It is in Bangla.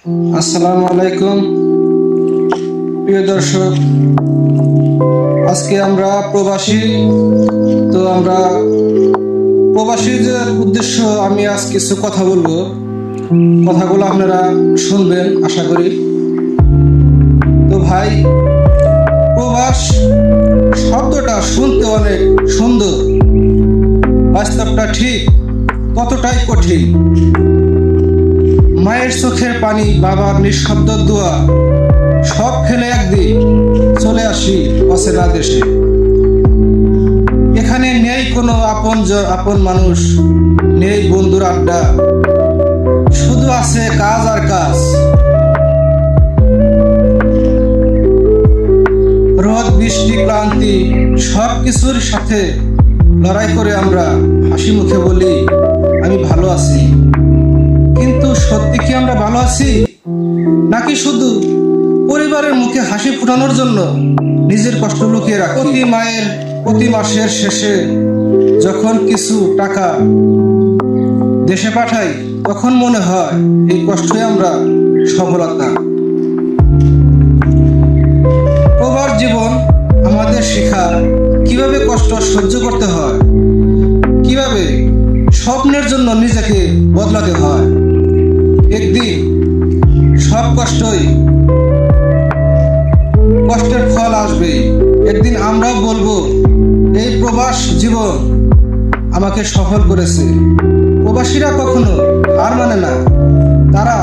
আসসালামু আলাইকুম প্রিয় দর্শক। আজকে আমরা প্রবাসী প্রবাসীদের উদ্দেশ্য আমি আজ কিছু কথা বলবো। কথাগুলো আপনারা শুনবেন আশা করি। তো ভাই, প্রবাস শব্দটা শুনতে অনেক সুন্দর, বাস্তবটা ঠিক ততটাই কঠিন। মায়ের চোখের পানি, বাবার নিঃশব্দ দোয়া সব ফেলে একদিন চলে আসি অচেনা দেশে। এখানে নেই কোনো আপন মানুষ, নেই বন্ধুর আড্ডা, শুধু আছে কাজ আর কাজ। রোদ বৃষ্টি ক্লান্তি সব কিছুর সাথে লড়াই করে আমরা হাসি মুখে বলি আমি ভালো আছি। কিন্তু সত্যি কি আমরা ভালো আছি, নাকি শুধু পরিবারের মুখে হাসি ফোটানোর জন্য নিজের কষ্ট লুকিয়ে রাখি? প্রতি মাসের শেষে যখন কিছু টাকা দেশে পাঠাই, তখন মনে হয় এই কষ্টই আমরা সফলতা। প্রবাস জীবন আমাদের শেখায় কিভাবে কষ্ট সহ্য করতে হয়, কিভাবে স্বপ্নের জন্য নিজেকে বদলাতে হয়। একদিন সব কষ্টের ফল আসবে। একদিন আমরাও বলবো এই প্রবাস জীবন আমাকে সফল করেছে। প্রবাসীরা কখনো হার মানে না, তারা